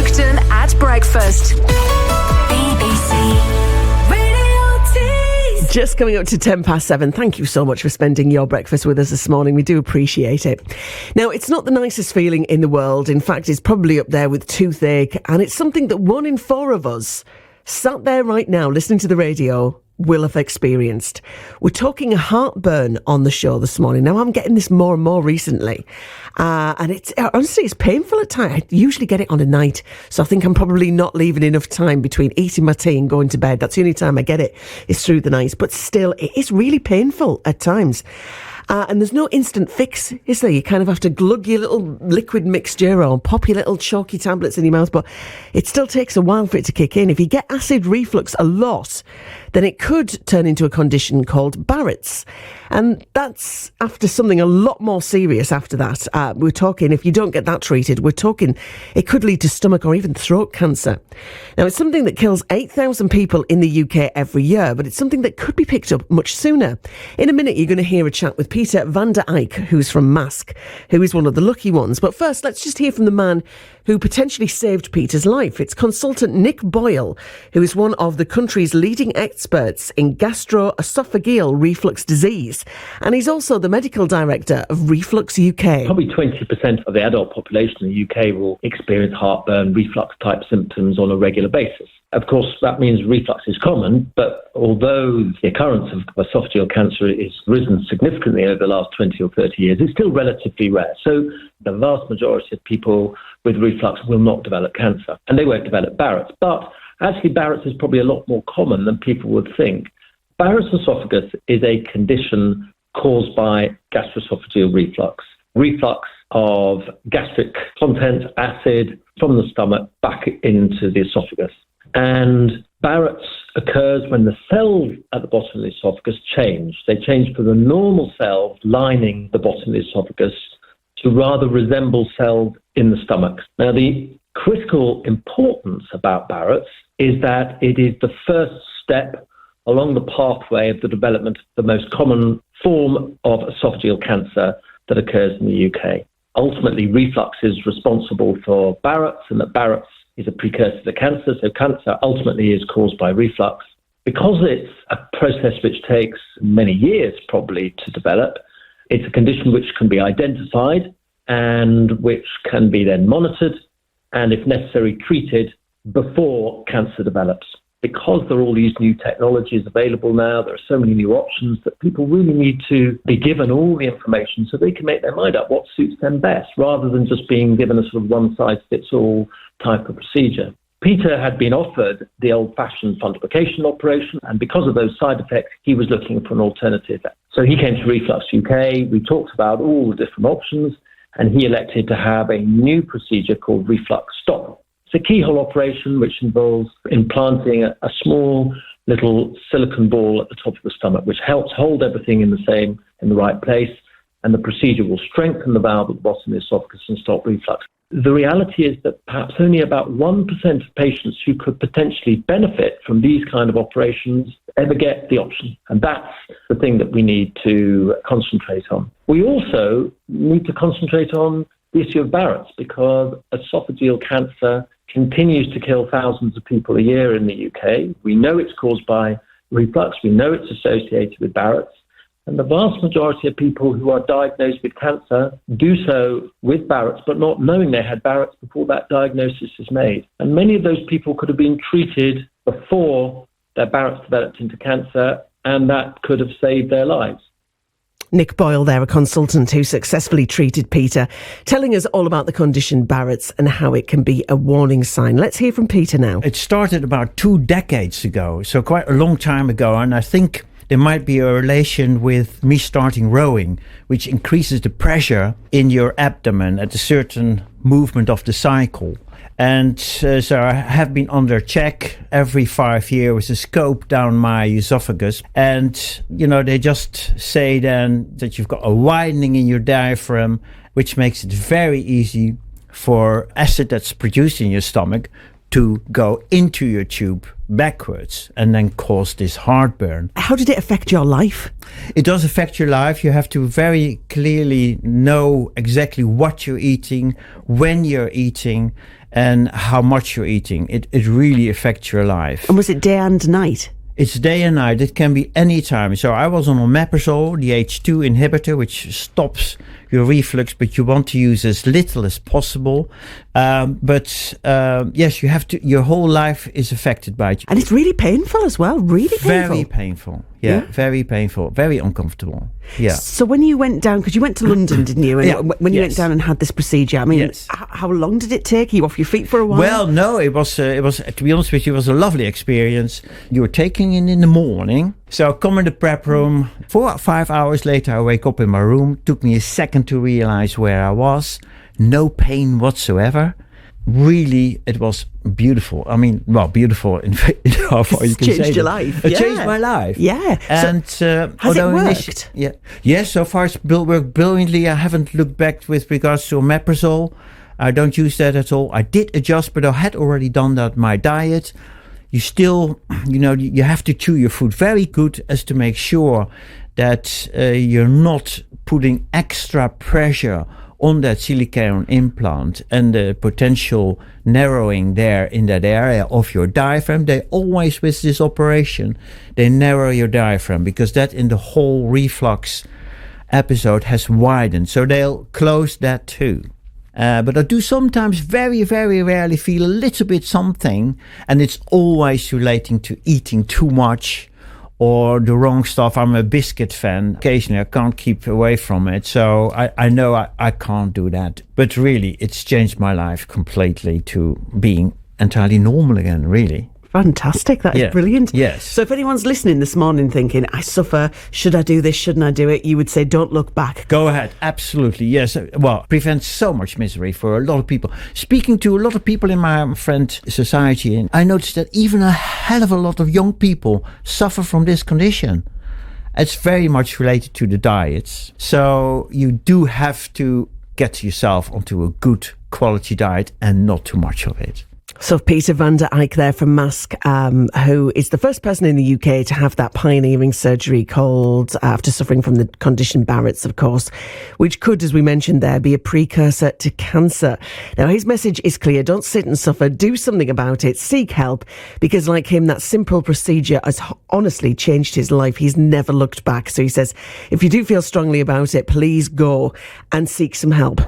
Stockton at breakfast. BBC Radio TEES. Just coming up to 7:10. Thank you so much for spending your breakfast with us this morning. We do appreciate it. Now, it's not the nicest feeling in the world. In fact, it's probably up there with toothache, and it's something that 1 in 4 of us sat there right now listening to the radio will have experienced. We're talking heartburn on the show this morning. Now, I'm getting this more and more recently. And it's honestly, it's painful at times. I usually get it on a night. So I think I'm probably not leaving enough time between eating my tea and going to bed. That's the only time I get it, is through the night. But still, it is really painful at times. And there's no instant fix, is there? You kind of have to glug your little liquid mixture or pop your little chalky tablets in your mouth, but it still takes a while for it to kick in. If you get acid reflux a lot, then it could turn into a condition called Barrett's. And that's after something a lot more serious after that. We're talking, if you don't get that treated, we're talking it could lead to stomach or even throat cancer. Now, it's something that kills 8,000 people in the UK every year, but it's something that could be picked up much sooner. In a minute, you're going to hear a chat with Peter van der Eyck, who's from Mask, who is one of the lucky ones. But first, let's just hear from the man who potentially saved Peter's life. It's consultant Nick Boyle, who is one of the country's leading experts in gastroesophageal reflux disease. And he's also the medical director of RefluxUK. Probably 20% of the adult population in the UK will experience heartburn, reflux-type symptoms on a regular basis. Of course, that means reflux is common, but although the occurrence of esophageal cancer has risen significantly over the last 20 or 30 years, it's still relatively rare. So the vast majority of people with reflux will not develop cancer, and they won't develop Barrett's. But actually, Barrett's is probably a lot more common than people would think. Barrett's esophagus is a condition caused by gastroesophageal reflux. Reflux of gastric content, acid, from the stomach back into the esophagus. And Barrett's occurs when the cells at the bottom of the esophagus change. They change from the normal cells lining the bottom of the esophagus to rather resemble cells in the stomach. Now, the critical importance about Barrett's is that it is the first step along the pathway of the development of the most common form of esophageal cancer that occurs in the UK. Ultimately, reflux is responsible for Barrett's, and that Barrett's is a precursor to cancer, so cancer ultimately is caused by reflux. Because it's a process which takes many years probably to develop, it's a condition which can be identified and which can be then monitored and, if necessary, treated before cancer develops. Because there are all these new technologies available now, there are so many new options that people really need to be given all the information so they can make their mind up what suits them best, rather than just being given a sort of one-size-fits-all type of procedure. Peter had been offered the old-fashioned fundoplication operation, and because of those side effects, he was looking for an alternative. So he came to RefluxUK, we talked about all the different options, and he elected to have a new procedure called RefluxStop. It's a keyhole operation which involves implanting a small little silicone ball at the top of the stomach, which helps hold everything in the right place, and the procedure will strengthen the valve at the bottom of the esophagus and stop reflux. The reality is that perhaps only about 1% of patients who could potentially benefit from these kind of operations ever get the option. And that's the thing that we need to concentrate on. We also need to concentrate on the issue of Barrett's, because esophageal cancer continues to kill thousands of people a year in the UK. We know it's caused by reflux. We know it's associated with Barrett's. And the vast majority of people who are diagnosed with cancer do so with Barrett's, but not knowing they had Barrett's before that diagnosis is made. And many of those people could have been treated before their Barrett's developed into cancer, and that could have saved their lives. Nick Boyle there, a consultant who successfully treated Peter, telling us all about the condition Barrett's and how it can be a warning sign. Let's hear from Peter now. It started about 2 decades ago, so quite a long time ago, and I think there might be a relation with me starting rowing, which increases the pressure in your abdomen at a certain movement of the cycle. And so I have been under check every 5 years with a scope down my esophagus. And, they just say then that you've got a widening in your diaphragm, which makes it very easy for acid that's produced in your stomach to go into your tube backwards and then cause this heartburn. How did it affect your life? It does affect your life. You have to very clearly know exactly what you're eating, when you're eating, and how much you're eating. It really affects your life. And was it day and night? It's day and night. It can be any time. So I was on omeprazole, the H2 inhibitor, which stops your reflux, but you want to use as little as possible. Yes, you have to. Your whole life is affected by it. And it's really painful as well. Really painful. Very painful. Yeah, very painful. Very uncomfortable. Yeah. So when you went down, because you went to London, didn't you? And when you went down and had this procedure, I mean, how long did it take? Are you off your feet for a while? Well, no, it was. To be honest with you, it was a lovely experience. You were taking it in the morning. So I come in the prep room. 4 or 5 hours later, I wake up in my room. Took me a second to realize where I was. No pain whatsoever. Really, it was beautiful. I mean, well, beautiful in how far you can say. It changed your life. It changed my life. Yeah. And has it worked? Yes, so far it's worked brilliantly. I haven't looked back with regards to omeprazole. I don't use that at all. I did adjust, but I had already done that my diet. You still, you have to chew your food very good as to make sure that you're not putting extra pressure on that silicone implant and the potential narrowing there in that area of your diaphragm. They always, with this operation, they narrow your diaphragm because that in the whole reflux episode has widened. So they'll close that too. But I do sometimes very, very rarely feel a little bit something, and it's always relating to eating too much or the wrong stuff. I'm a biscuit fan. Occasionally I can't keep away from it. So I know I can't do that. But really, it's changed my life completely to being entirely normal again, really. Fantastic. That is brilliant. Yes. So if anyone's listening this morning thinking, I suffer, should I do this, shouldn't I do it? You would say, don't look back. Go ahead. Absolutely. Yes. Well, prevents so much misery for a lot of people. Speaking to a lot of people in my friend society, and I noticed that even a hell of a lot of young people suffer from this condition. It's very much related to the diets. So you do have to get yourself onto a good quality diet and not too much of it. So Peter van der Eyck there from Mask, who is the first person in the UK to have that pioneering surgery called, after suffering from the condition Barrett's, of course, which could, as we mentioned there, be a precursor to cancer. Now, his message is clear. Don't sit and suffer. Do something about it. Seek help, because like him, that simple procedure has honestly changed his life. He's never looked back. So he says, if you do feel strongly about it, please go and seek some help.